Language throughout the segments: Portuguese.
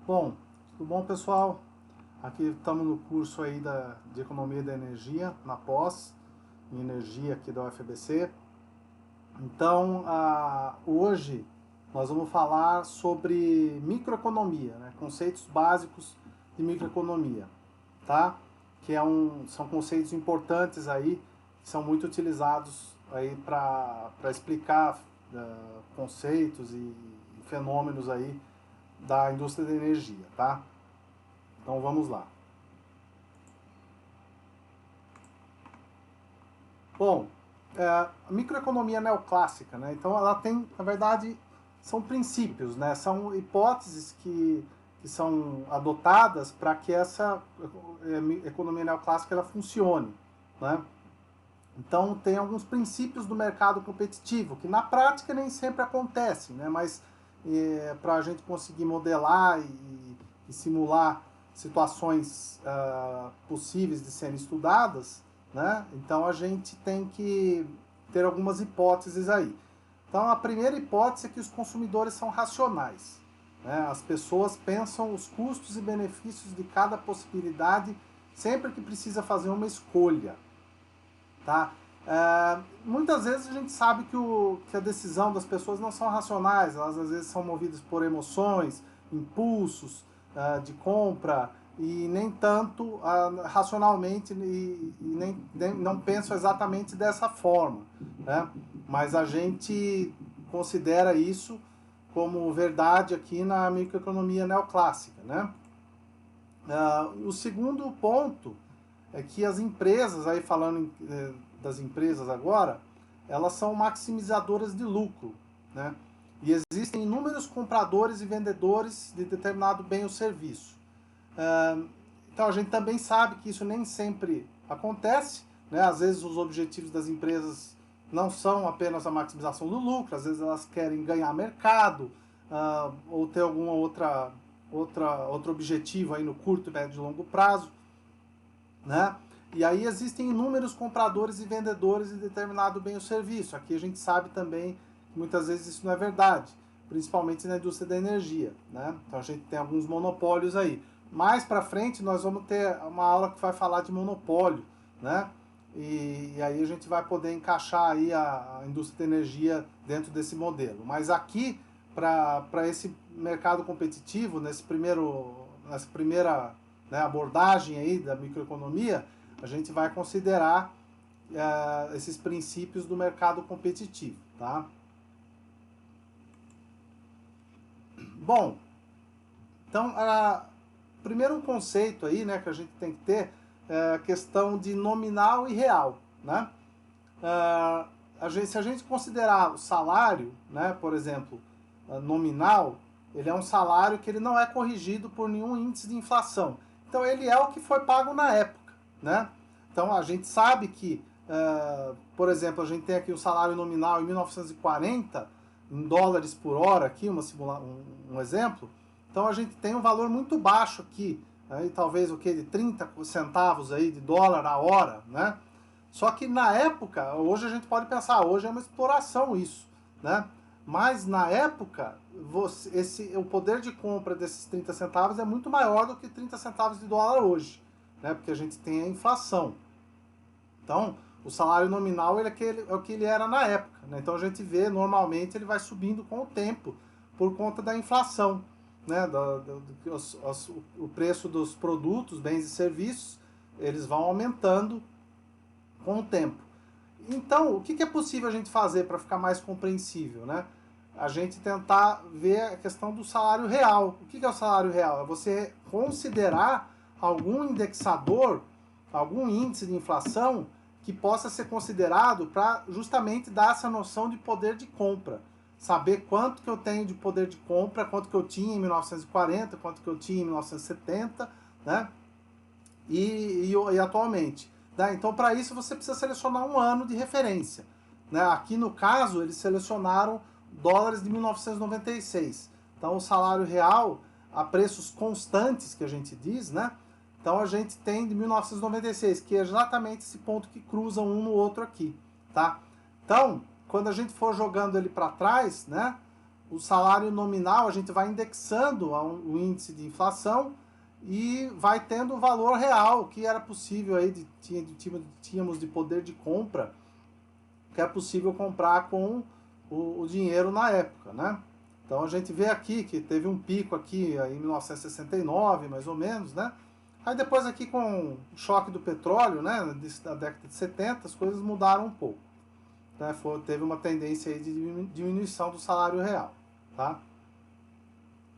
Bom, tudo bom, pessoal? Aqui estamos no curso aí de Economia da Energia, na pós, em Energia aqui da UFABC. Então, hoje nós vamos falar sobre microeconomia, né? Conceitos básicos de microeconomia, tá? Que são conceitos importantes aí, que são muito utilizados aí para explicar conceitos e fenômenos aí da indústria da energia, tá? Então vamos lá. Bom, a microeconomia neoclássica, né? Então ela tem, na verdade, são princípios, né? São hipóteses que são adotadas para que essa economia neoclássica ela funcione, né? Então tem alguns princípios do mercado competitivo que na prática nem sempre acontecem, né? Mas para a gente conseguir modelar e simular situações possíveis de serem estudadas, né? Então a gente tem que ter algumas hipóteses aí. Então a primeira hipótese é que os consumidores são racionais, né? As pessoas pensam os custos e benefícios de cada possibilidade sempre que precisa fazer uma escolha, tá? Muitas vezes a gente sabe que a decisão das pessoas não são racionais, elas às vezes são movidas por emoções, impulsos de compra e nem tanto racionalmente não pensam exatamente dessa forma, né? Mas a gente considera isso como verdade aqui na microeconomia neoclássica, né? O segundo ponto é que as empresas, aí falando das empresas agora, elas são maximizadoras de lucro, né? E existem inúmeros compradores e vendedores de determinado bem ou serviço. Então a gente também sabe que isso nem sempre acontece, né? Às vezes os objetivos das empresas não são apenas a maximização do lucro, às vezes elas querem ganhar mercado ou ter alguma outro objetivo aí no curto, médio e longo prazo, né? E aí existem inúmeros compradores e vendedores de determinado bem ou serviço. Aqui a gente sabe também que muitas vezes isso não é verdade, principalmente na indústria da energia, né? Então a gente tem alguns monopólios aí. Mais para frente nós vamos ter uma aula que vai falar de monopólio, né? E aí a gente vai poder encaixar aí a indústria da energia dentro desse modelo. Mas aqui, para esse mercado competitivo, nessa primeira, né, abordagem aí da microeconomia, a gente vai considerar esses princípios do mercado competitivo, tá? Bom, então, primeiro um conceito aí, né, que a gente tem que ter é a questão de nominal e real, né? Se a gente considerar o salário, né, por exemplo, nominal, ele é um salário que ele não é corrigido por nenhum índice de inflação. Então ele é o que foi pago na época, né? Então a gente sabe que, por exemplo, a gente tem aqui o salário nominal em 1940, em dólares por hora, aqui um exemplo. Então a gente tem um valor muito baixo aqui, aí talvez o que de 30 centavos aí de dólar a hora, né? Só que na época, hoje a gente pode pensar, hoje é uma exploração isso, né? Mas na época, o poder de compra desses 30 centavos é muito maior do que 30 centavos de dólar hoje, né? Porque a gente tem a inflação. Então, o salário nominal é o que ele era na época, né? Então a gente vê, normalmente, ele vai subindo com o tempo, por conta da inflação, né? O preço dos produtos, bens e serviços, eles vão aumentando com o tempo. Então, o que é possível a gente fazer para ficar mais compreensível, né? A gente tentar ver a questão do salário real. O que é o salário real? É você considerar algum indexador, algum índice de inflação que possa ser considerado para justamente dar essa noção de poder de compra. Saber quanto que eu tenho de poder de compra, quanto que eu tinha em 1940, quanto que eu tinha em 1970, né? E atualmente. Né? Então, para isso, você precisa selecionar um ano de referência. Né? Aqui, no caso, eles selecionaram dólares de 1996. Então, o salário real, a preços constantes, que a gente diz, né? Então, a gente tem de 1996, que é exatamente esse ponto que cruza um no outro aqui. Tá? Então, quando a gente for jogando ele para trás, né? o salário nominal, a gente vai indexando o índice de inflação e vai tendo o valor real que era possível aí, tínhamos de poder de compra, que é possível comprar com o dinheiro na época, né? Então a gente vê aqui que teve um pico aqui em 1969, mais ou menos, né? Aí depois aqui com o choque do petróleo, né, da década de 70, as coisas mudaram um pouco. Né? Teve uma tendência aí de diminuição do salário real, tá?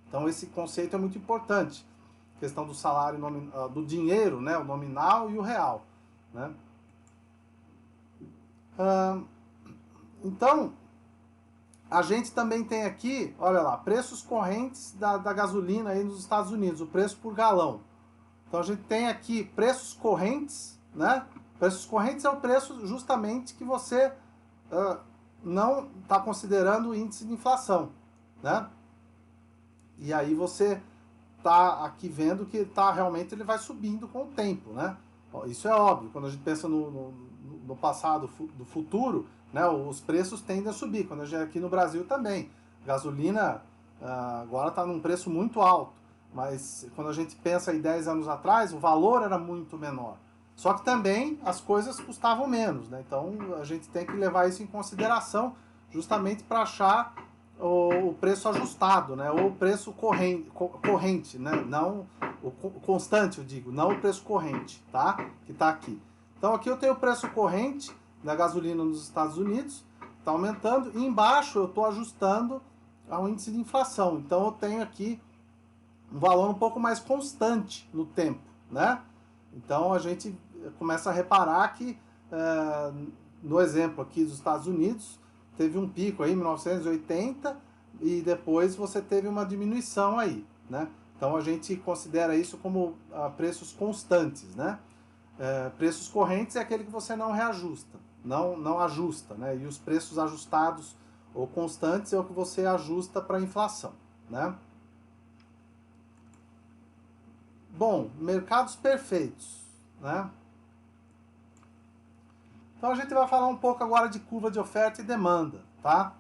Então esse conceito é muito importante. A questão do salário, do dinheiro, né, o nominal e o real, né? Então, a gente também tem aqui, olha lá, preços correntes da gasolina aí nos Estados Unidos, o preço por galão. Então a gente tem aqui preços correntes, né? Preços correntes é o preço justamente que você não está considerando o índice de inflação, né? E aí você está aqui vendo que realmente ele vai subindo com o tempo, né? Isso é óbvio, quando a gente pensa no passado, do futuro, né, os preços tendem a subir. Quando a gente aqui no Brasil também, gasolina agora está num preço muito alto, mas quando a gente pensa em 10 anos atrás, o valor era muito menor. Só que também as coisas custavam menos, né? Então a gente tem que levar isso em consideração justamente para achar o preço ajustado, né? Ou o preço corrente, né? Não o constante, eu digo, não o preço corrente, tá? Que está aqui. Então aqui eu tenho o preço corrente da gasolina nos Estados Unidos, está aumentando, e embaixo eu estou ajustando ao índice de inflação. Então eu tenho aqui um valor um pouco mais constante no tempo, né? Então a gente começa a reparar que no exemplo aqui dos Estados Unidos teve um pico aí em 1980 e depois você teve uma diminuição aí, né? Então a gente considera isso como preços constantes, né? Preços correntes é aquele que você não reajusta, não ajusta, né? E os preços ajustados ou constantes é o que você ajusta para a inflação, né? Bom, mercados perfeitos, né? Então a gente vai falar um pouco agora de curva de oferta e demanda, tá?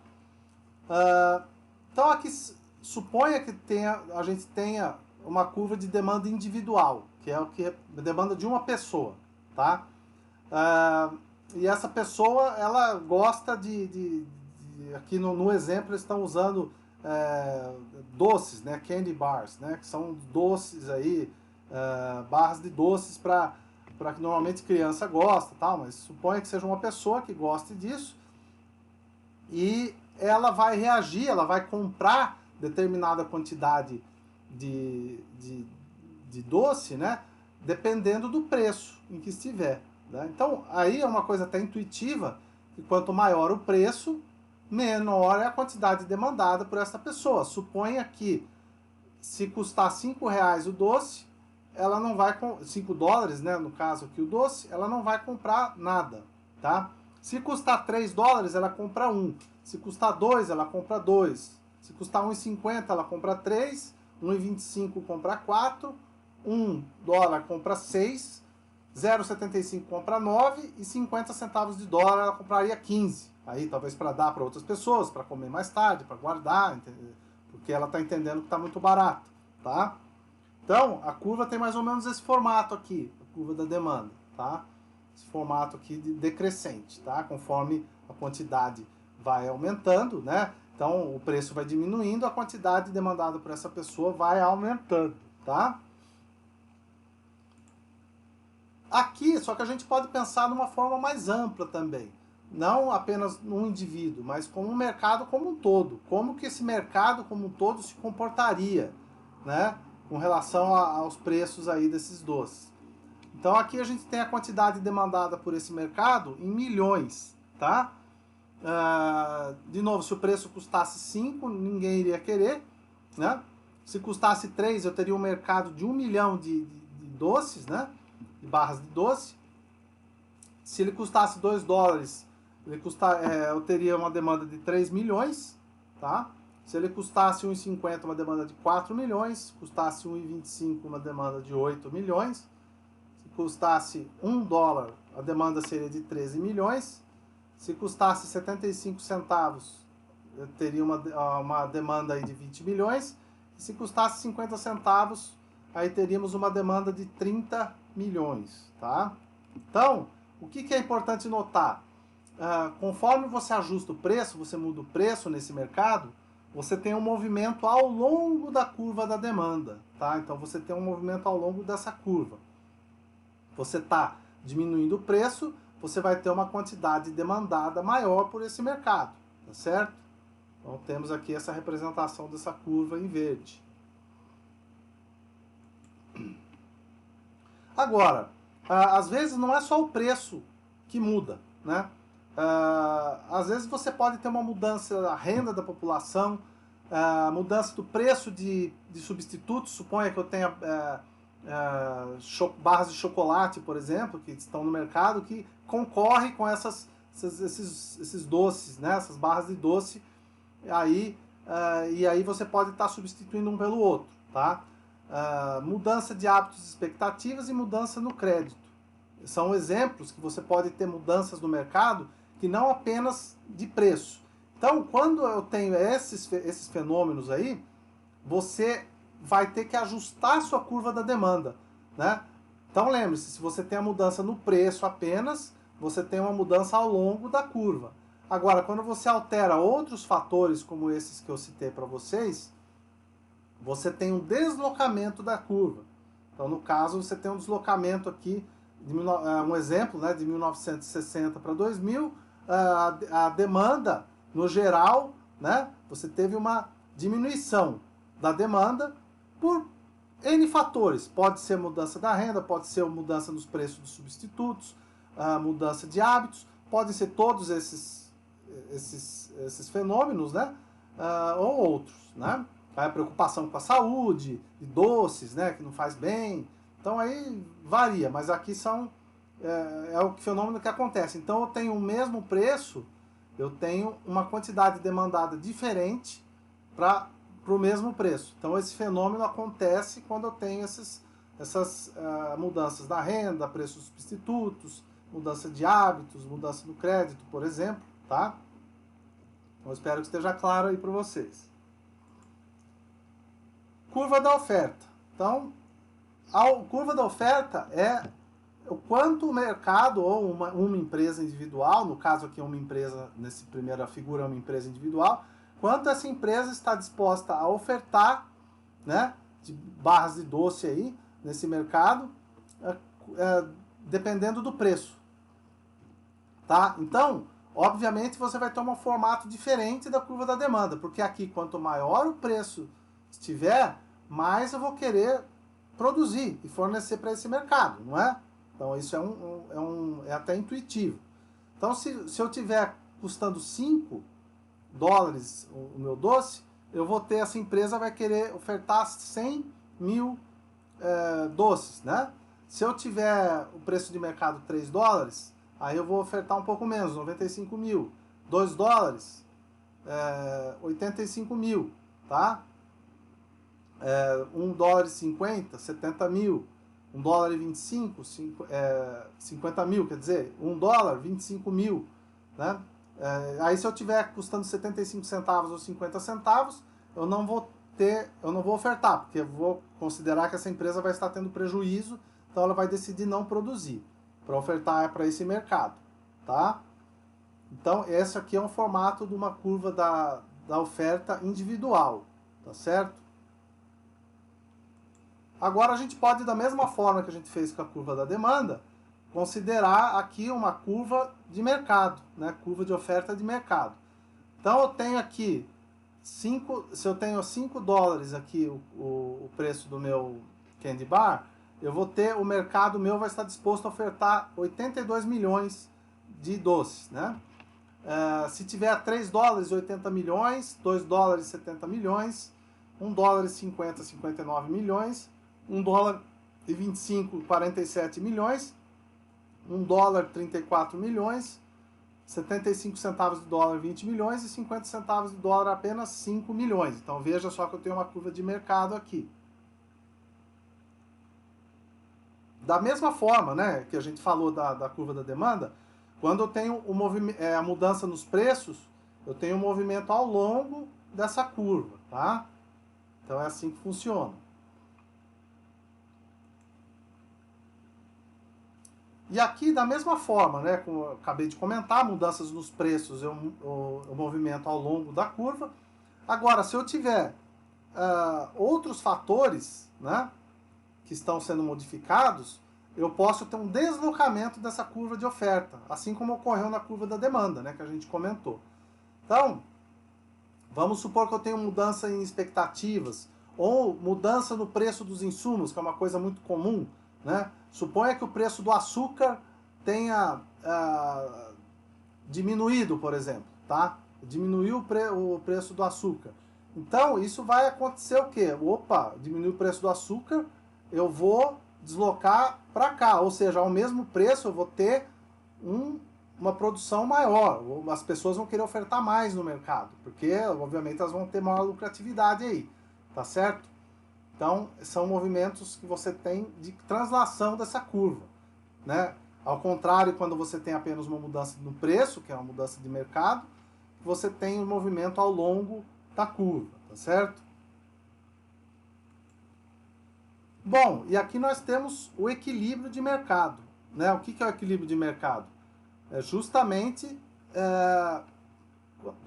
Então aqui suponha que a gente tenha uma curva de demanda individual, que é o que é a demanda de uma pessoa, tá? E essa pessoa, ela gosta aqui no exemplo eles estão usando doces, né? Candy bars, né? Que são doces aí, barras de doces para que normalmente criança gosta, tal, mas suponha que seja uma pessoa que goste disso e ela vai reagir, ela vai comprar determinada quantidade de doce, né? Dependendo do preço em que estiver, né? Então aí é uma coisa até intuitiva, que quanto maior o preço, menor é a quantidade demandada por essa pessoa. Suponha que se custar R$5 o doce, ela não vai, $5, né, no caso aqui o doce, ela não vai comprar nada, tá? Se custar $3, ela compra um. Se custar 2, ela compra 2. Se custar R$1,50, ela compra 3. R$1,25 compra 4. $1 compra 6. 0,75 compra 9 e 50 centavos de dólar ela compraria 15. Aí talvez para dar para outras pessoas, para comer mais tarde, para guardar, porque ela está entendendo que está muito barato, tá? Então, a curva tem mais ou menos esse formato aqui, a curva da demanda, tá? Esse formato aqui decrescente, tá? Conforme a quantidade vai aumentando, né? Então, o preço vai diminuindo, a quantidade demandada por essa pessoa vai aumentando, tá? Aqui, só que a gente pode pensar de uma forma mais ampla também. Não apenas num indivíduo, mas como um mercado como um todo. Como que esse mercado como um todo se comportaria, né? Com relação aos preços aí desses doces. Então aqui a gente tem a quantidade demandada por esse mercado em milhões, tá? De novo, se o preço custasse 5, ninguém iria querer, né? Se custasse 3, eu teria um mercado de 1 milhão de doces, né? De barras de doce. Se ele custasse $2, eu teria uma demanda de 3 milhões, tá? Se ele custasse 1,50, uma demanda de 4 milhões. Custasse 1,25, uma demanda de 8 milhões. Se custasse $1, a demanda seria de 13 milhões. Se custasse 75 centavos, eu teria uma demanda aí de 20 milhões, e se custasse 50 centavos, aí teríamos uma demanda de 30 milhões, tá? Então, o que é importante notar? Conforme você ajusta o preço, você muda o preço nesse mercado, você tem um movimento ao longo da curva da demanda, tá? Então você tem um movimento ao longo dessa curva. Você está diminuindo o preço, você vai ter uma quantidade demandada maior por esse mercado, tá certo? Então temos aqui essa representação dessa curva em verde. Agora, às vezes não é só o preço que muda, né? Às vezes você pode ter uma mudança da renda da população, mudança do preço de substitutos. Suponha que eu tenha barras de chocolate, por exemplo, que estão no mercado, que concorre com esses doces, né? Essas barras de doce, e aí você pode estar substituindo um pelo outro, tá? Mudança de hábitos e expectativas e mudança no crédito. São exemplos que você pode ter mudanças no mercado que não apenas de preço. Então, quando eu tenho esses fenômenos aí, você vai ter que ajustar sua curva da demanda, né? Então, lembre-se, se você tem a mudança no preço apenas, você tem uma mudança ao longo da curva. Agora, quando você altera outros fatores, como esses que eu citei para vocês, você tem um deslocamento da curva. Então, no caso, você tem um deslocamento aqui, um exemplo, né, de 1960 para 2000, a demanda, no geral, né, você teve uma diminuição da demanda por N fatores. Pode ser mudança da renda, pode ser mudança nos preços dos substitutos, mudança de hábitos, podem ser todos esses fenômenos, né, ou outros, né? A preocupação com a saúde, de doces, né, que não faz bem. Então aí varia, mas aqui é o fenômeno que acontece. Então eu tenho o mesmo preço, eu tenho uma quantidade demandada diferente para o mesmo preço. Então esse fenômeno acontece quando eu tenho essas mudanças da renda, preços substitutos, mudança de hábitos, mudança do crédito, por exemplo, tá? Então eu espero que esteja claro aí para vocês. Curva da oferta. Então, a curva da oferta é o quanto o mercado ou uma empresa individual, no caso aqui uma empresa, nessa primeira figura é uma empresa individual, quanto essa empresa está disposta a ofertar, né, de barras de doce aí nesse mercado, dependendo do preço. Tá? Então, obviamente você vai ter um formato diferente da curva da demanda, porque aqui quanto maior o preço estiver, mais eu vou querer produzir e fornecer para esse mercado, não é? Então isso é até intuitivo. Então se eu tiver custando 5 dólares o meu doce, eu vou ter, essa empresa vai querer ofertar 100 mil doces, né? Se eu tiver o preço de mercado 3 dólares, aí eu vou ofertar um pouco menos, 95 mil. 2 dólares, 85 mil, tá? 1 dólar e 50, 70 mil. 1 dólar e 25, 50 mil, quer dizer, 1 dólar, 25 mil, né? Aí se eu tiver custando 75 centavos ou 50 centavos, eu não vou ofertar, porque eu vou considerar que essa empresa vai estar tendo prejuízo, então ela vai decidir não produzir, para ofertar para esse mercado, tá? Então esse aqui é um formato de uma curva da oferta individual, tá certo? Agora a gente pode, da mesma forma que a gente fez com a curva da demanda, considerar aqui uma curva de mercado, né? Curva de oferta de mercado. Então eu tenho aqui se eu tenho 5 dólares aqui o preço do meu candy bar, eu vou ter, o mercado meu vai estar disposto a ofertar 82 milhões de doces, né? Se tiver 3 dólares, 80 milhões, 2 dólares, 70 milhões, 1 dólar e 50, 59 milhões, 1 dólar e 25, 47 milhões, 1 dólar, 34 milhões, 75 centavos de dólar, 20 milhões, e 50 centavos de dólar, apenas 5 milhões. Então veja só que eu tenho uma curva de mercado aqui. Da mesma forma, né, que a gente falou da curva da demanda, quando eu tenho a mudança nos preços, eu tenho um movimento ao longo dessa curva, tá? Então é assim que funciona. E aqui, da mesma forma, né, como eu acabei de comentar, mudanças nos preços, o movimento ao longo da curva. Agora, se eu tiver outros fatores, né, que estão sendo modificados, eu posso ter um deslocamento dessa curva de oferta, assim como ocorreu na curva da demanda, né, que a gente comentou. Então, vamos supor que eu tenho mudança em expectativas, ou mudança no preço dos insumos, que é uma coisa muito comum, né? Suponha que o preço do açúcar tenha diminuído, por exemplo, tá? Diminuiu o preço do açúcar. Então, isso vai acontecer o quê? Opa, diminuiu o preço do açúcar, eu vou deslocar para cá, ou seja, ao mesmo preço eu vou ter uma produção maior, as pessoas vão querer ofertar mais no mercado, porque obviamente elas vão ter maior lucratividade aí, tá certo? Então, são movimentos que você tem de translação dessa curva, né? Ao contrário, quando você tem apenas uma mudança no preço, que é uma mudança de mercado, você tem um movimento ao longo da curva, tá certo? Bom, e aqui nós temos o equilíbrio de mercado, né? O que é o equilíbrio de mercado? É justamente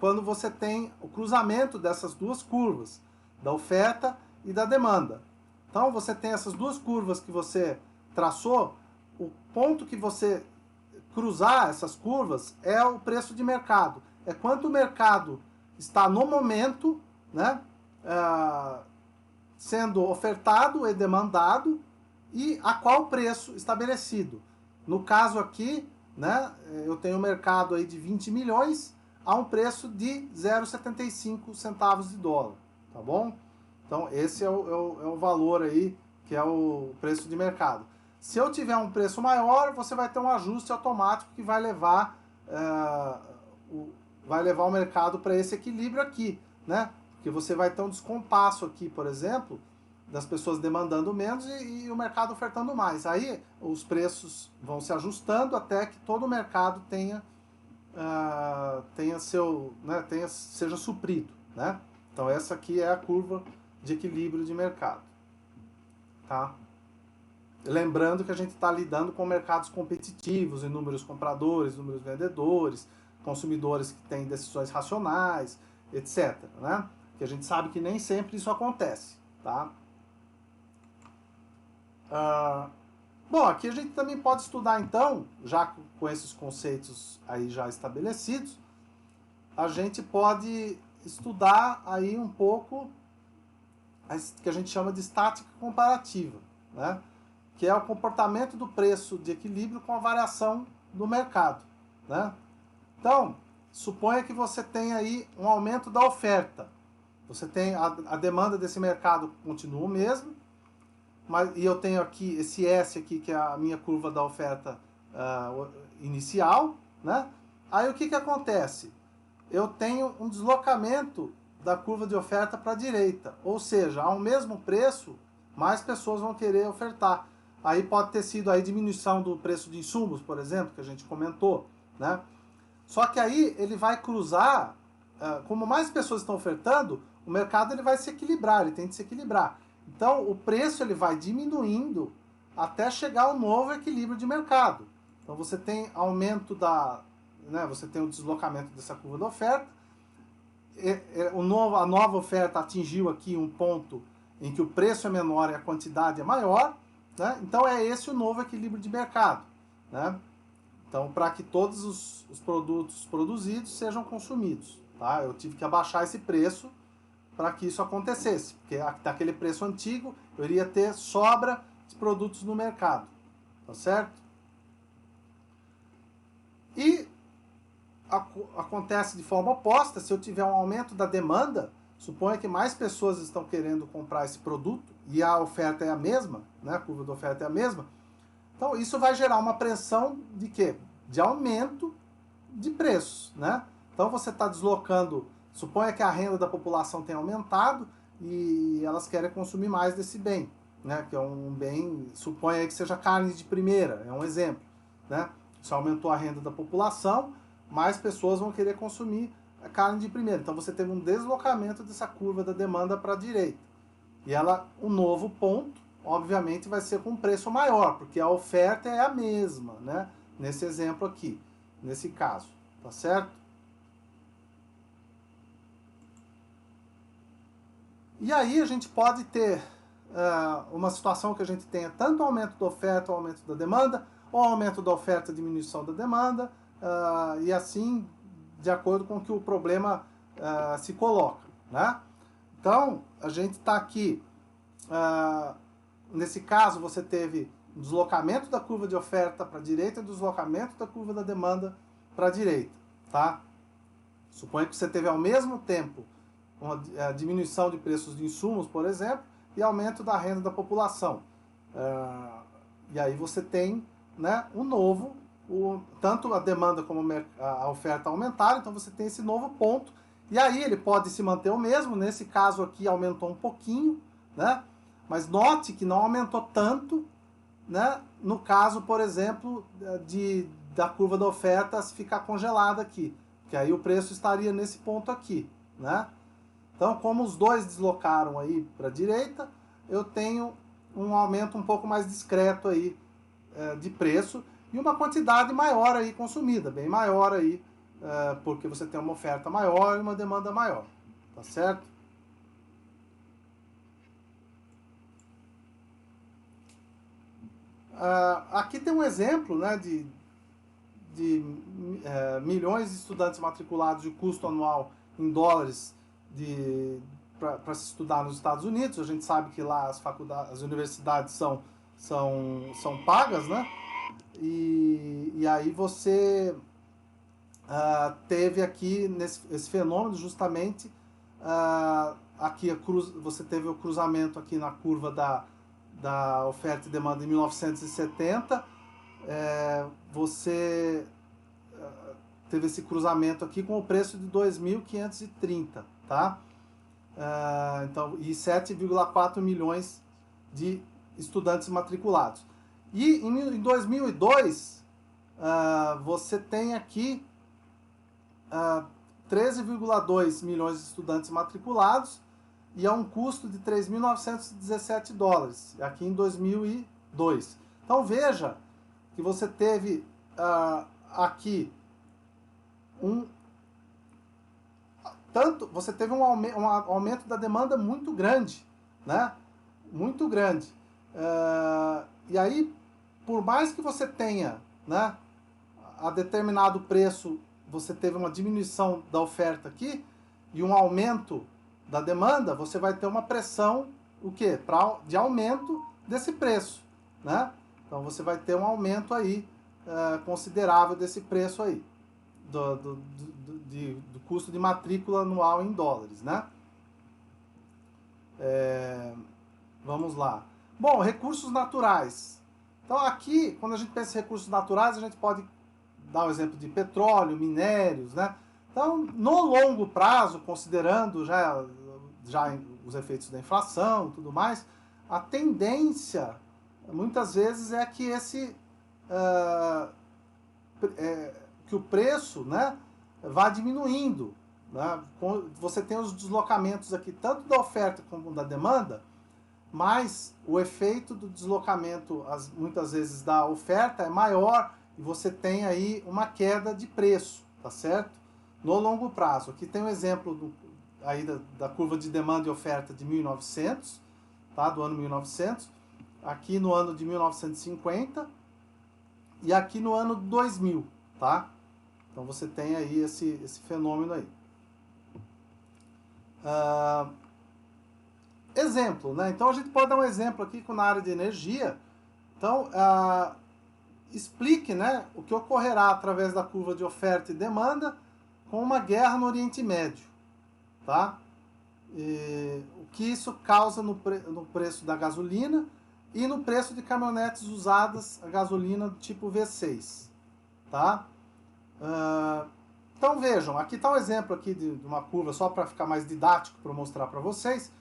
quando você tem o cruzamento dessas duas curvas, da oferta e da demanda. Então você tem essas duas curvas que você traçou, o ponto que você cruzar essas curvas é o preço de mercado. É quanto o mercado está no momento, né, sendo ofertado e demandado e a qual preço estabelecido. No caso aqui, né, eu tenho um mercado aí de 20 milhões a um preço de 0,75 centavos de dólar, tá bom? Então esse é o valor aí, que é o preço de mercado. Se eu tiver um preço maior, você vai ter um ajuste automático que vai levar o mercado para esse equilíbrio aqui, né? Porque você vai ter um descompasso aqui, por exemplo, das pessoas demandando menos e o mercado ofertando mais. Aí os preços vão se ajustando até que todo o mercado seja suprido, né? Então essa aqui é a curva de equilíbrio de mercado, tá? Lembrando que a gente está lidando com mercados competitivos, inúmeros compradores, inúmeros vendedores, consumidores que têm decisões racionais, etc., né? Que a gente sabe que nem sempre isso acontece, tá? Bom, aqui a gente também pode estudar então, já com esses conceitos aí já estabelecidos, a gente pode estudar aí um pouco que a gente chama de estática comparativa, né? Que é o comportamento do preço de equilíbrio com a variação do mercado, né? Então, suponha que você tem aí um aumento da oferta. Você tem a demanda desse mercado continua o mesmo, e eu tenho aqui esse S aqui, que é a minha curva da oferta inicial, né? Aí o que acontece? Eu tenho um deslocamento da curva de oferta para a direita, ou seja, ao mesmo preço, mais pessoas vão querer ofertar. Aí pode ter sido a diminuição do preço de insumos, por exemplo, que a gente comentou, né? Só que aí ele vai cruzar, como mais pessoas estão ofertando, o mercado ele vai se equilibrar, ele tem que se equilibrar. Então o preço ele vai diminuindo até chegar ao novo equilíbrio de mercado. Então você tem aumento você tem o deslocamento dessa curva da oferta, a nova oferta atingiu aqui um ponto em que o preço é menor e a quantidade é maior, né? Então é esse o novo equilíbrio de mercado, né? Então, para que todos os produtos produzidos sejam consumidos, tá? Eu tive que abaixar esse preço para que isso acontecesse, porque daquele preço antigo eu iria ter sobra de produtos no mercado, tá certo? E acontece de forma oposta, se eu tiver um aumento da demanda, suponha que mais pessoas estão querendo comprar esse produto e a oferta é a mesma, né? A curva da oferta é a mesma. Então isso vai gerar uma pressão de quê? De aumento de preços, né? Então você está deslocando, suponha que a renda da população tenha aumentado e elas querem consumir mais desse bem, né? Que é um bem, suponha que seja carne de primeira, é um exemplo, né? Se aumentou a renda da população, mais pessoas vão querer consumir carne de primeira. Então você teve um deslocamento dessa curva da demanda para a direita. E o novo ponto, obviamente, vai ser com um preço maior, porque a oferta é a mesma, né? Nesse exemplo aqui, nesse caso, tá certo? E aí a gente pode ter uma situação que a gente tenha tanto aumento da oferta ou aumento da demanda, ou aumento da oferta e diminuição da demanda, e assim, de acordo com que o problema se coloca, né? Então, a gente está aqui, nesse caso você teve o deslocamento da curva de oferta para a direita e o deslocamento da curva da demanda para a direita, tá? Suponha que você teve ao mesmo tempo uma diminuição de preços de insumos, por exemplo, e aumento da renda da população. E aí você tem, né, tanto a demanda como a oferta aumentaram, então você tem esse novo ponto. E aí ele pode se manter o mesmo, nesse caso aqui aumentou um pouquinho, né? Mas note que não aumentou tanto, né? No caso, por exemplo, da curva da oferta ficar congelada aqui, que aí o preço estaria nesse ponto aqui, né? Então, como os dois deslocaram aí para a direita, eu tenho um aumento um pouco mais discreto aí de preço e uma quantidade maior aí consumida, bem maior aí, porque você tem uma oferta maior e uma demanda maior, tá certo? Aqui tem um exemplo, né, de milhões de estudantes matriculados de custo anual em dólares para se estudar nos Estados Unidos. A gente sabe que lá as universidades são pagas, né? E aí você teve aqui esse fenômeno justamente aqui você teve o cruzamento aqui na curva da oferta e demanda em 1970. Você teve esse cruzamento aqui com o preço de 2.530, tá? Então, e 7,4 milhões de estudantes matriculados. E em 2002, você tem aqui 13,2 milhões de estudantes matriculados e a um custo de 3.917 dólares, aqui em 2002. Então veja que você teve aqui você teve um aumento da demanda muito grande, né? Muito grande. E aí, por mais que você tenha, né, a determinado preço, você teve uma diminuição da oferta aqui e um aumento da demanda, você vai ter uma pressão, o quê? De aumento desse preço, né? Então você vai ter um aumento aí considerável desse preço aí, do custo de matrícula anual em dólares, né? Vamos lá. Bom, recursos naturais. Então aqui, quando a gente pensa em recursos naturais, a gente pode dar o exemplo de petróleo, minérios, né? Então, no longo prazo, considerando já os efeitos da inflação e tudo mais, a tendência, muitas vezes, é que que o preço, né, vá diminuindo, né? Você tem os deslocamentos aqui, tanto da oferta como da demanda, mas o efeito do deslocamento, muitas vezes, da oferta é maior e você tem aí uma queda de preço, tá certo? No longo prazo. Aqui tem um exemplo aí da curva de demanda e oferta de 1900, tá? Do ano 1900. Aqui no ano de 1950 e aqui no ano 2000, tá? Então você tem aí esse fenômeno aí. Exemplo, né? Então a gente pode dar um exemplo aqui na área de energia. Então, explique, né, o que ocorrerá através da curva de oferta e demanda com uma guerra no Oriente Médio, tá? O que isso causa no preço da gasolina e no preço de caminhonetes usadas a gasolina do tipo V6, tá? Então vejam, aqui está um exemplo aqui de uma curva só para ficar mais didático para mostrar para vocês.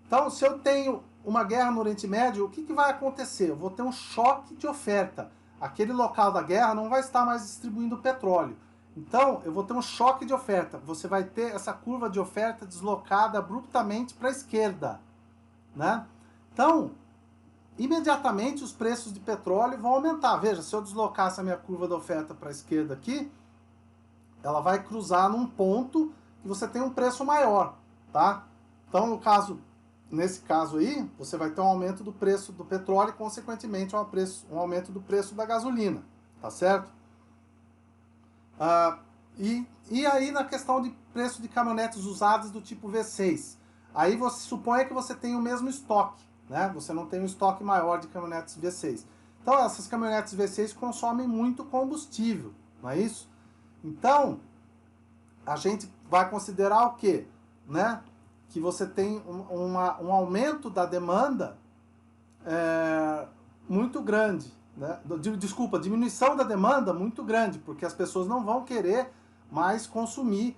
Então, se eu tenho uma guerra no Oriente Médio, o que vai acontecer? Eu vou ter um choque de oferta. Aquele local da guerra não vai estar mais distribuindo petróleo. Então, eu vou ter um choque de oferta. Você vai ter essa curva de oferta deslocada abruptamente para a esquerda, né? Então, imediatamente os preços de petróleo vão aumentar. Veja, se eu deslocar essa minha curva de oferta para a esquerda aqui, ela vai cruzar num ponto que você tem um preço maior, tá? Então, nesse caso aí, você vai ter um aumento do preço do petróleo e, consequentemente, um aumento do preço da gasolina, tá certo? E aí, na questão de preço de caminhonetes usadas do tipo V6, aí você supõe que você tem o mesmo estoque, né? Você não tem um estoque maior de caminhonetes V6. Então, essas caminhonetes V6 consomem muito combustível, não é isso? Então, a gente vai considerar o quê? Né? Que você tem um aumento da demanda muito grande. Né? Desculpa, diminuição da demanda muito grande, porque as pessoas não vão querer mais consumir,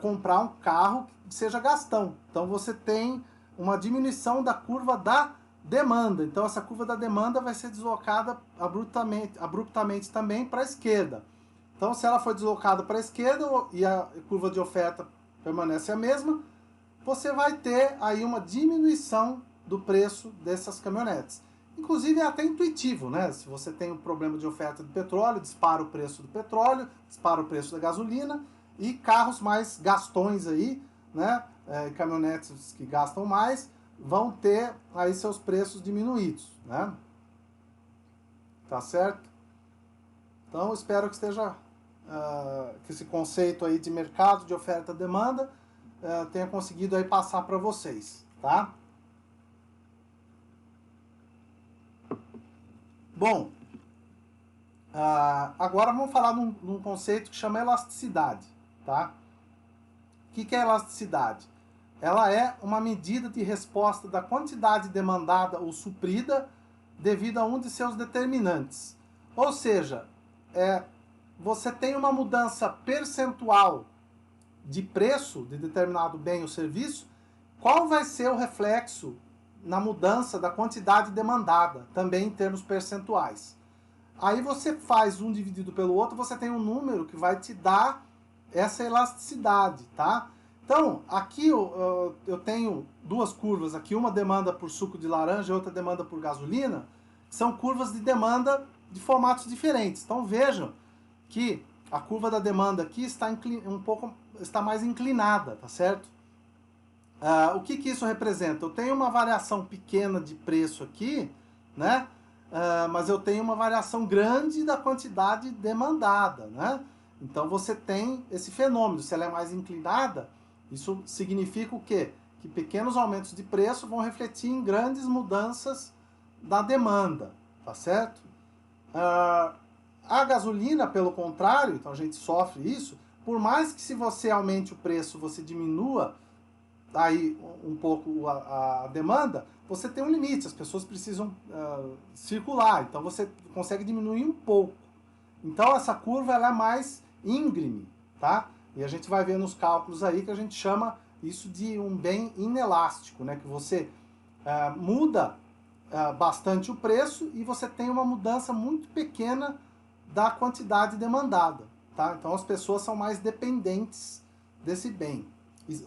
comprar um carro que seja gastão. Então você tem uma diminuição da curva da demanda. Então essa curva da demanda vai ser deslocada abruptamente também para a esquerda. Então se ela for deslocada para a esquerda e a curva de oferta permanece a mesma, você vai ter aí uma diminuição do preço dessas caminhonetes. Inclusive é até intuitivo, né? Se você tem um problema de oferta de petróleo, dispara o preço do petróleo, dispara o preço da gasolina, e carros mais gastões aí, né? Caminhonetes que gastam mais, vão ter aí seus preços diminuídos, né? Tá certo? Então espero que esteja que esse conceito aí de mercado, de oferta e demanda, tenha conseguido aí passar para vocês, tá? Bom, agora vamos falar num conceito que chama elasticidade, tá? O que é elasticidade? Ela é uma medida de resposta da quantidade demandada ou suprida devido a um de seus determinantes. Ou seja, você tem uma mudança percentual de preço de determinado bem ou serviço, qual vai ser o reflexo na mudança da quantidade demandada, também em termos percentuais. Aí você faz um dividido pelo outro, você tem um número que vai te dar essa elasticidade, tá? Então, aqui eu tenho duas curvas aqui, uma demanda por suco de laranja e outra demanda por gasolina, que são curvas de demanda de formatos diferentes. Então vejam que a curva da demanda aqui está mais inclinada, tá certo? O que isso representa? Eu tenho uma variação pequena de preço aqui, né? Mas eu tenho uma variação grande da quantidade demandada, né? Então você tem esse fenômeno. Se ela é mais inclinada, isso significa o quê? Que pequenos aumentos de preço vão refletir em grandes mudanças da demanda, tá certo? A gasolina, pelo contrário, então a gente sofre isso, por mais que se você aumente o preço, você diminua aí um pouco a demanda, você tem um limite, as pessoas precisam circular, então você consegue diminuir um pouco. Então essa curva ela é mais íngreme, tá? E a gente vai ver nos cálculos aí que a gente chama isso de um bem inelástico, né? Que você muda bastante o preço e você tem uma mudança muito pequena da quantidade demandada, tá? Então as pessoas são mais dependentes desse bem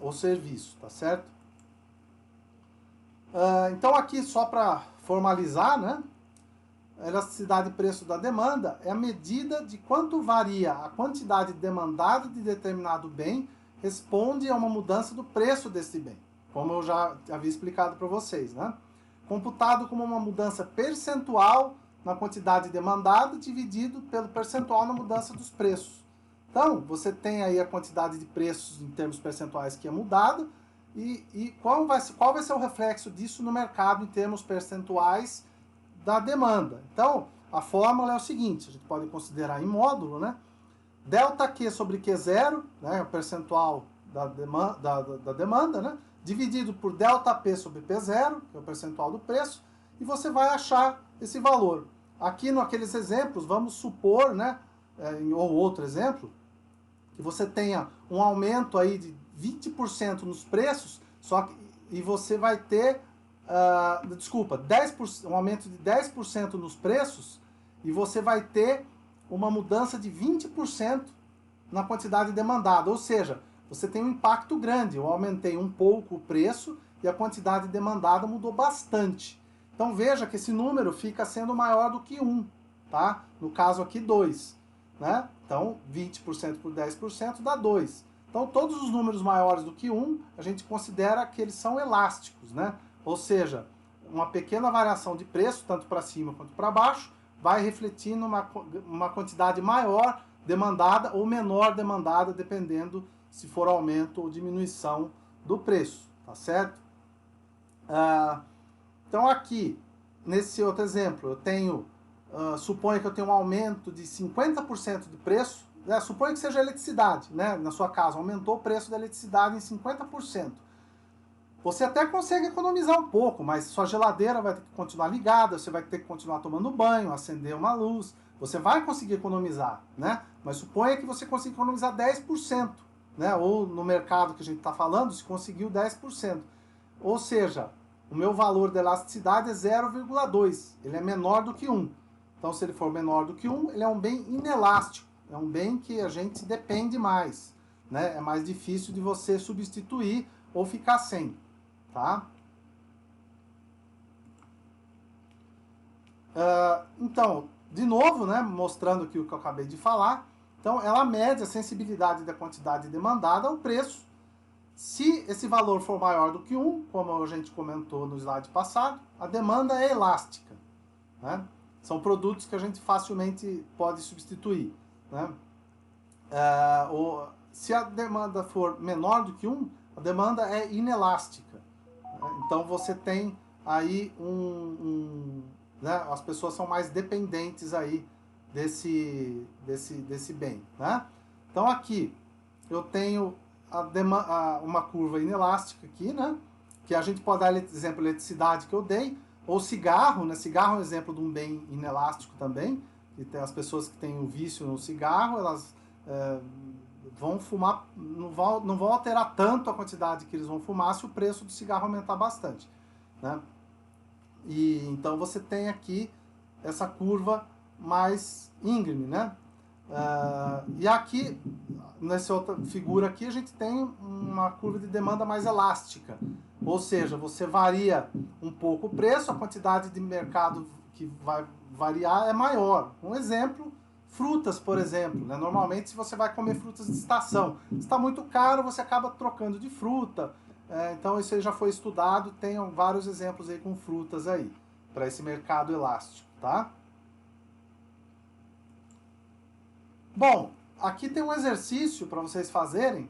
ou serviço, tá certo? Então aqui só para formalizar, né? A elasticidade de preço da demanda é a medida de quanto varia a quantidade demandada de determinado bem responde a uma mudança do preço desse bem, como eu já havia explicado para vocês, né? Computado como uma mudança percentual na quantidade demandada dividido pelo percentual na mudança dos preços. Então, você tem aí a quantidade de preços em termos percentuais que é mudada e qual vai ser o reflexo disso no mercado em termos percentuais da demanda. Então, a fórmula é o seguinte, a gente pode considerar em módulo, né? Delta Q sobre Q0, né, o percentual da demanda, né, dividido por delta P sobre P0, que é o percentual do preço, e você vai achar esse valor. Aqui naqueles exemplos, vamos supor, né, ou outro exemplo, que você tenha um aumento aí de 20% nos preços, e você vai ter, 10%, um aumento de 10% nos preços, e você vai ter uma mudança de 20% na quantidade demandada, ou seja, você tem um impacto grande. Eu aumentei um pouco o preço e a quantidade demandada mudou bastante. Então veja que esse número fica sendo maior do que 1, tá? No caso aqui 2, né? Então 20% por 10% dá 2. Então todos os números maiores do que 1, a gente considera que eles são elásticos, né? Ou seja, uma pequena variação de preço, tanto para cima quanto para baixo, vai refletir numa quantidade maior demandada ou menor demandada, dependendo se for aumento ou diminuição do preço, tá certo? Então aqui, nesse outro exemplo, eu tenho, suponha que eu tenho um aumento de 50% de preço, né? Suponha que seja a eletricidade, né? Na sua casa, aumentou o preço da eletricidade em 50%. Você até consegue economizar um pouco, mas sua geladeira vai ter que continuar ligada, você vai ter que continuar tomando banho, acender uma luz, você vai conseguir economizar, né? Mas suponha que você consiga economizar 10%, né? Ou no mercado que a gente está falando, se conseguiu 10%. Ou seja, o meu valor de elasticidade é 0,2, ele é menor do que 1. Então, se ele for menor do que 1, ele é um bem inelástico, é um bem que a gente depende mais, né? É mais difícil de você substituir ou ficar sem, tá? Então, de novo, né, mostrando aqui o que eu acabei de falar, então ela mede a sensibilidade da quantidade demandada ao preço. Se esse valor for maior do que 1, como a gente comentou no slide passado, a demanda é elástica, né? São produtos que a gente facilmente pode substituir, né? Se a demanda for menor do que 1, a demanda é inelástica. Então você tem aí né, as pessoas são mais dependentes aí desse bem, né? Então aqui eu tenho uma curva inelástica aqui, né? Que a gente pode dar exemplo eletricidade que eu dei, ou cigarro, né? Cigarro é um exemplo de um bem inelástico também. E tem as pessoas que têm o vício no cigarro, elas vão fumar, não vão alterar tanto a quantidade que eles vão fumar se o preço do cigarro aumentar bastante, né? E então você tem aqui essa curva mais íngreme, né? E aqui, nessa outra figura aqui, a gente tem uma curva de demanda mais elástica. Ou seja, você varia um pouco o preço, a quantidade de mercado que vai variar é maior. Um exemplo, frutas, por exemplo, né? Normalmente, se você vai comer frutas de estação, se está muito caro, você acaba trocando de fruta. Então, isso aí já foi estudado, tem vários exemplos aí com frutas aí, para esse mercado elástico, tá? Bom, aqui tem um exercício para vocês fazerem,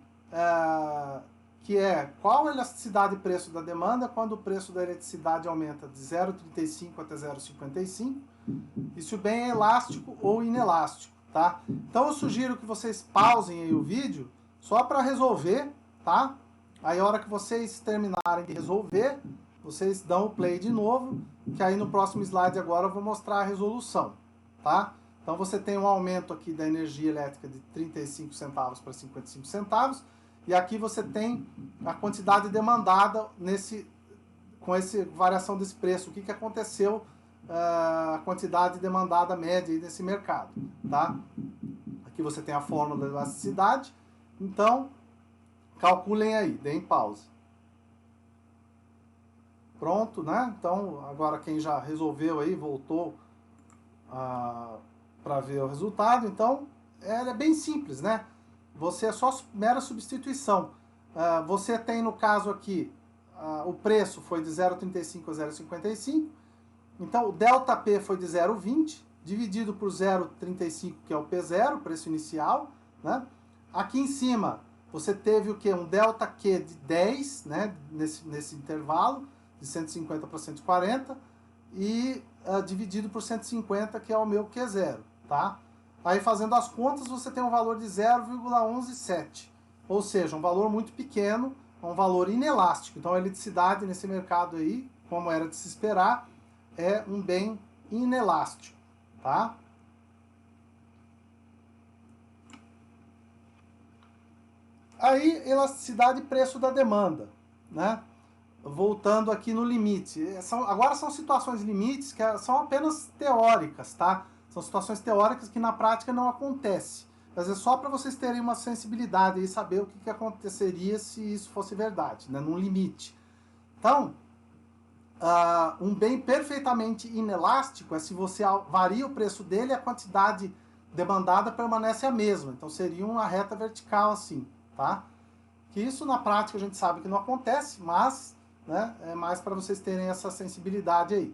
que é qual a elasticidade e preço da demanda quando o preço da eletricidade aumenta de 0,35 até 0,55, e se o bem é elástico ou inelástico, tá? Então eu sugiro que vocês pausem aí o vídeo só para resolver, tá? Aí a hora que vocês terminarem de resolver, vocês dão o play de novo, que aí no próximo slide agora eu vou mostrar a resolução, tá? Então você tem um aumento aqui da energia elétrica de 35 centavos para 55 centavos, e aqui você tem a quantidade demandada com essa variação desse preço, o que aconteceu, a quantidade demandada média aí nesse mercado, tá? Aqui você tem a fórmula da elasticidade, então calculem aí, deem pausa. Pronto, né? Então agora quem já resolveu aí, voltou para ver o resultado, então é bem simples, né? Você é só mera substituição. Você tem no caso aqui, o preço foi de 0,35 a 0,55, então o delta P foi de 0,20, dividido por 0,35, que é o P0, preço inicial, né? Aqui em cima, você teve o que? Um delta Q de 10, né? Nesse intervalo, de 150 para 140, e dividido por 150, que é o meu Q0, tá? Aí fazendo as contas, você tem um valor de 0,117, ou seja, um valor muito pequeno, um valor inelástico. Então a eletricidade nesse mercado aí, como era de se esperar, é um bem inelástico, tá? Aí, elasticidade e preço da demanda, né? Voltando aqui no limite. Agora são situações limites que são apenas teóricas, tá? São situações teóricas que na prática não acontecem. mas é só para vocês terem uma sensibilidade e saber o que aconteceria se isso fosse verdade, né, num limite. Então, um bem perfeitamente inelástico é se você varia o preço dele e a quantidade demandada permanece a mesma. Então seria uma reta vertical assim, tá? Que isso na prática a gente sabe que não acontece, mas, né, é mais para vocês terem essa sensibilidade aí.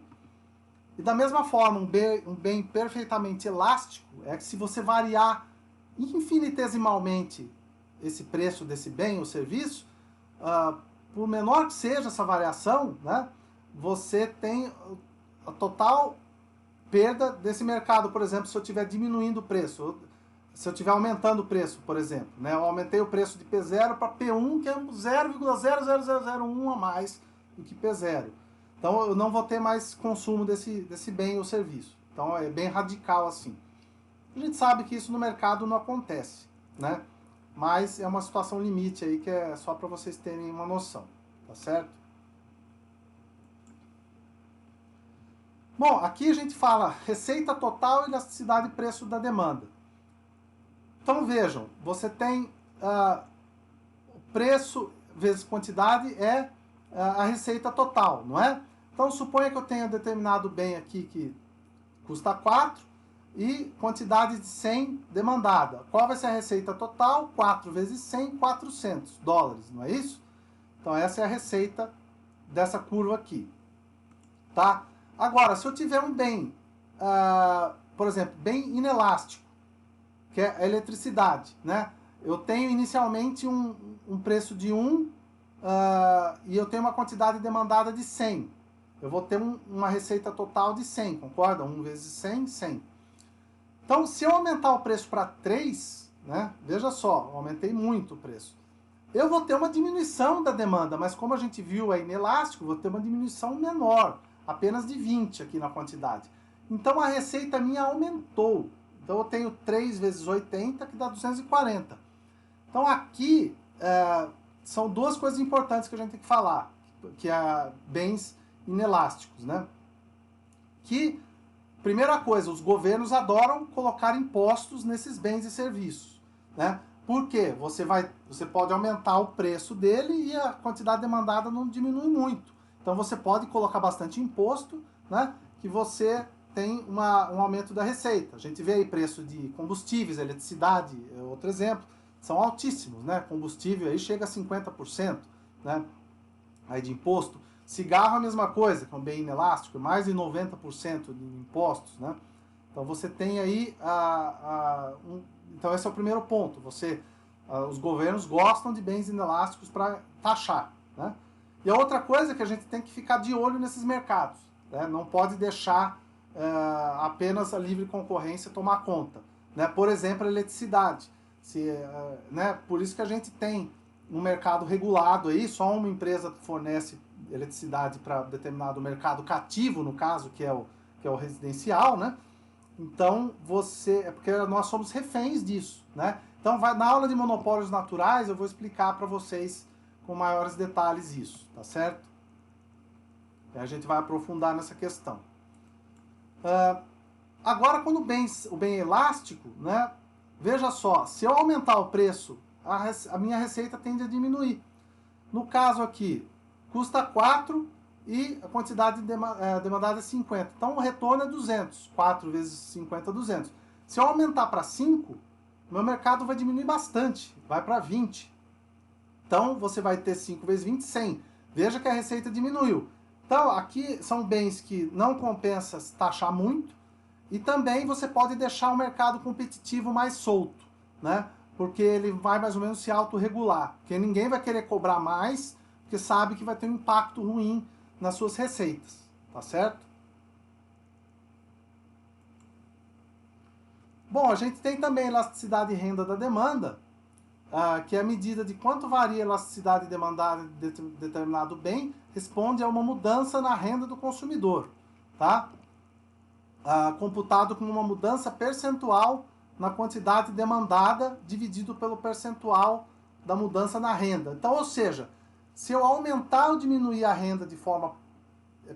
E da mesma forma, um bem perfeitamente elástico é que se você variar infinitesimalmente esse preço desse bem ou serviço, por menor que seja essa variação, né, você tem a total perda desse mercado. Por exemplo, se eu estiver diminuindo o preço, se eu estiver aumentando o preço, por exemplo, né, eu aumentei o preço de P0 para P1, que é 0,00001 a mais do que P0. Então eu não vou ter mais consumo desse bem ou serviço. Então é bem radical assim. A gente sabe que isso no mercado não acontece, né? Mas é uma situação limite aí que é só para vocês terem uma noção, tá certo? Bom, aqui a gente fala receita total e elasticidade de preço da demanda. Então vejam, você tem preço vezes quantidade é a receita total, não é? Então suponha que eu tenha determinado bem aqui que custa 4 e quantidade de 100 demandada. Qual vai ser a receita total? 4 vezes 100, $400, não é isso? Então essa é a receita dessa curva aqui, tá? Agora, se eu tiver um bem, por exemplo, bem inelástico, que é a eletricidade, né? Eu tenho inicialmente um preço de 1 e eu tenho uma quantidade demandada de 100. Eu vou ter uma receita total de 100, concorda? 1 vezes 100, 100. Então, se eu aumentar o preço para 3, né? Veja só, eu aumentei muito o preço. Eu vou ter uma diminuição da demanda, mas como a gente viu é inelástico, vou ter uma diminuição menor, apenas de 20 aqui na quantidade. Então a receita minha aumentou. Então eu tenho 3 vezes 80, que dá 240. Então aqui são duas coisas importantes que a gente tem que falar, que é bens inelásticos, né? Que, primeira coisa, os governos adoram colocar impostos nesses bens e serviços, né? Por quê? Você pode aumentar o preço dele e a quantidade demandada não diminui muito. Então você pode colocar bastante imposto, né? Que você tem um aumento da receita. A gente vê aí preço de combustíveis, eletricidade, é outro exemplo, são altíssimos, né? Combustível aí chega a 50%, né? Aí de imposto. Cigarro é a mesma coisa, que é um bem inelástico, mais de 90% de impostos, né? Então você tem aí então esse é o primeiro ponto. Os governos gostam de bens inelásticos para taxar, né? E a outra coisa é que a gente tem que ficar de olho nesses mercados, né? Não pode deixar apenas a livre concorrência tomar conta, né? Por exemplo, a eletricidade. Né? Por isso que a gente tem um mercado regulado aí, só uma empresa fornece eletricidade para determinado mercado cativo, no caso, que é o residencial, né? Então, é porque nós somos reféns disso, né? Então, na aula de monopólios naturais, eu vou explicar para vocês com maiores detalhes isso, tá certo? E a gente vai aprofundar nessa questão. Agora, quando o bem é elástico, né? Veja só, se eu aumentar o preço, a minha receita tende a diminuir. No caso aqui, custa 4 e a quantidade demandada é 50. Então o retorno é 200. 4 vezes 50 é 200. Se eu aumentar para 5, meu mercado vai diminuir bastante, vai para 20. Então você vai ter 5 vezes 20, 100. Veja que a receita diminuiu. Então aqui são bens que não compensa taxar muito e também você pode deixar o mercado competitivo mais solto, né? Porque ele vai mais ou menos se autorregular. Porque ninguém vai querer cobrar mais, porque sabe que vai ter um impacto ruim nas suas receitas, tá certo? Bom, a gente tem também a elasticidade e renda da demanda, que é a medida de quanto varia a elasticidade demandada de determinado bem, responde a uma mudança na renda do consumidor, tá? Computado como uma mudança percentual na quantidade demandada dividido pelo percentual da mudança na renda. Então, ou seja, se eu aumentar ou diminuir a renda de forma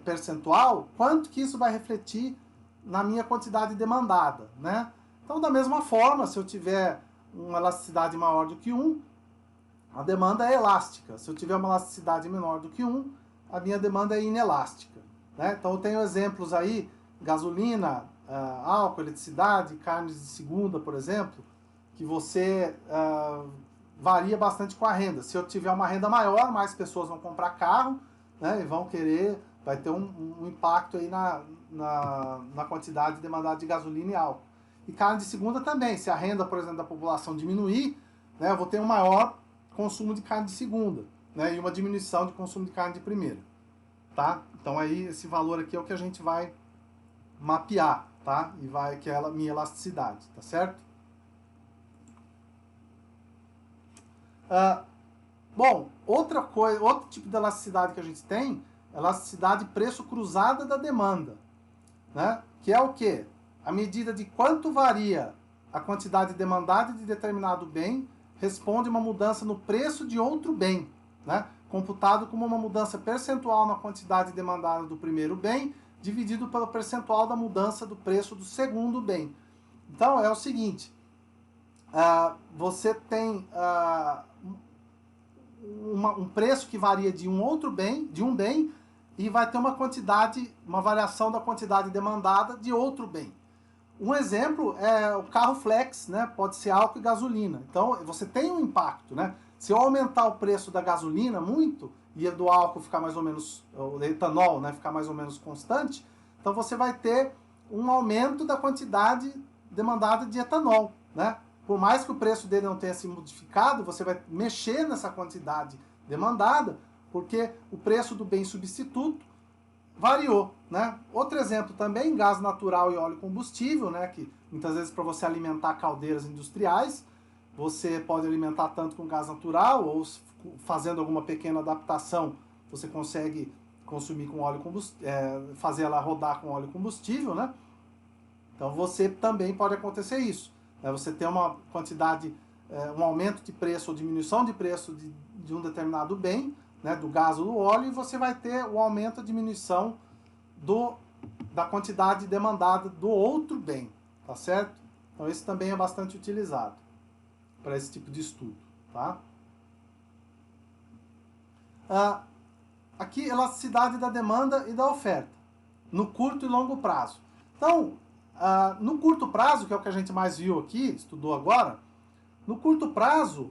percentual, quanto que isso vai refletir na minha quantidade demandada, né? Então, da mesma forma, se eu tiver uma elasticidade maior do que 1, a demanda é elástica. Se eu tiver uma elasticidade menor do que 1, a minha demanda é inelástica, né? Então eu tenho exemplos aí, gasolina, álcool, eletricidade, carnes de segunda, por exemplo, que você varia bastante com a renda. Se eu tiver uma renda maior, mais pessoas vão comprar carro, né, e vão querer, vai ter um impacto aí na quantidade demandada de gasolina e álcool. E carne de segunda também, se a renda, por exemplo, da população diminuir, né, eu vou ter um maior consumo de carne de segunda, né, e uma diminuição de consumo de carne de primeira, tá? Então aí esse valor aqui é o que a gente vai mapear, tá? E vai, que é a minha elasticidade, tá certo? Bom, outra coisa, outro tipo de elasticidade que a gente tem, é elasticidade preço cruzada da demanda, né? Que é o quê? A medida de quanto varia a quantidade demandada de determinado bem responde uma mudança no preço de outro bem, né? Computado como uma mudança percentual na quantidade demandada do primeiro bem, dividido pelo percentual da mudança do preço do segundo bem. Então é o seguinte, você tem um preço que varia de um outro bem, de um bem, e vai ter uma quantidade, uma variação da quantidade demandada de outro bem. Um exemplo é o carro flex, né? Pode ser álcool e gasolina. Então você tem um impacto, né? Se eu aumentar o preço da gasolina muito e do álcool ficar mais ou menos, o etanol, né, ficar mais ou menos constante, então você vai ter um aumento da quantidade demandada de etanol, né? Por mais que o preço dele não tenha se modificado, você vai mexer nessa quantidade demandada, porque o preço do bem substituto variou, né? Outro exemplo também, gás natural e óleo combustível, né? Que muitas vezes para você alimentar caldeiras industriais, você pode alimentar tanto com gás natural ou fazendo alguma pequena adaptação, você consegue consumir com óleo combustível, fazer ela rodar com óleo combustível, né? Então você também pode acontecer isso. Você tem uma quantidade, um aumento de preço ou diminuição de preço de um determinado bem, né, do gás ou do óleo, e você vai ter o aumento ou diminuição da quantidade demandada do outro bem, tá certo? Então esse também é bastante utilizado para esse tipo de estudo, tá? Aqui, elasticidade da demanda e da oferta, no curto e longo prazo. Então, no curto prazo, que é o que a gente mais viu aqui, estudou agora, no curto prazo,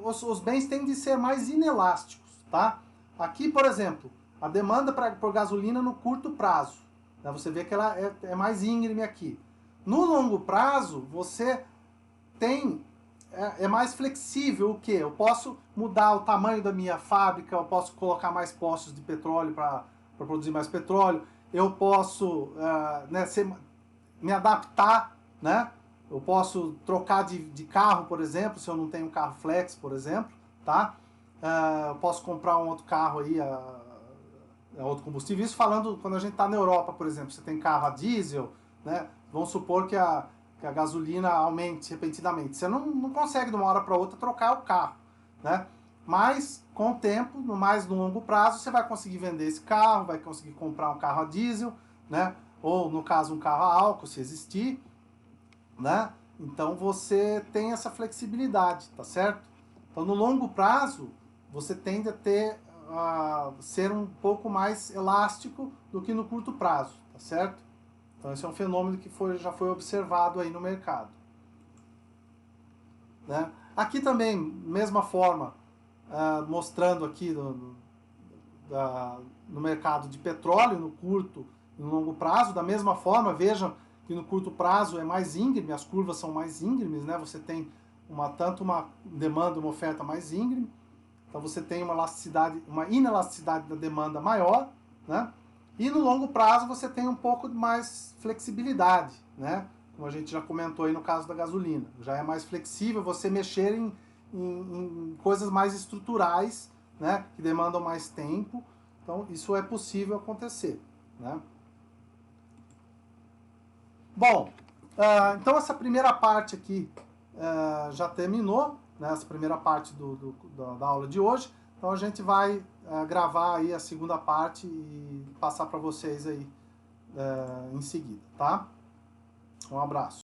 os bens tendem de ser mais inelásticos, tá? Aqui, por exemplo, a demanda por gasolina no curto prazo, né? Você vê que ela é mais íngreme aqui. No longo prazo, você tem é mais flexível. O que? Eu posso mudar o tamanho da minha fábrica, eu posso colocar mais poços de petróleo para produzir mais petróleo, eu posso me adaptar, né? Eu posso trocar de carro, por exemplo, se eu não tenho um carro flex, por exemplo, tá? Eu posso comprar um outro carro aí, outro combustível. Isso falando quando a gente está na Europa, por exemplo, você tem carro a diesel, né? Vamos supor que a gasolina aumente repentinamente. Você não consegue de uma hora para outra trocar o carro, né? Mas com o tempo, no longo prazo, você vai conseguir vender esse carro, vai conseguir comprar um carro a diesel, né? Ou no caso um carro a álcool, se existir, né? Então você tem essa flexibilidade, tá certo? Então no longo prazo você tende a ser um pouco mais elástico do que no curto prazo, tá certo? Então esse é um fenômeno que já foi observado aí no mercado, né? Aqui também, mesma forma, mostrando aqui no mercado de petróleo, no curto e no longo prazo, da mesma forma, vejam que no curto prazo é mais íngreme, as curvas são mais íngremes, né? Você tem tanto uma demanda, uma oferta mais íngreme, então você tem uma inelasticidade da demanda maior, né? E no longo prazo você tem um pouco mais flexibilidade, né? Como a gente já comentou aí no caso da gasolina. Já é mais flexível você mexer em coisas mais estruturais, né? Que demandam mais tempo. Então isso é possível acontecer, né? Bom, então essa primeira parte aqui já terminou, né? Essa primeira parte da aula de hoje. Então a gente vai gravar aí a segunda parte e passar para vocês aí em seguida, tá? Um abraço.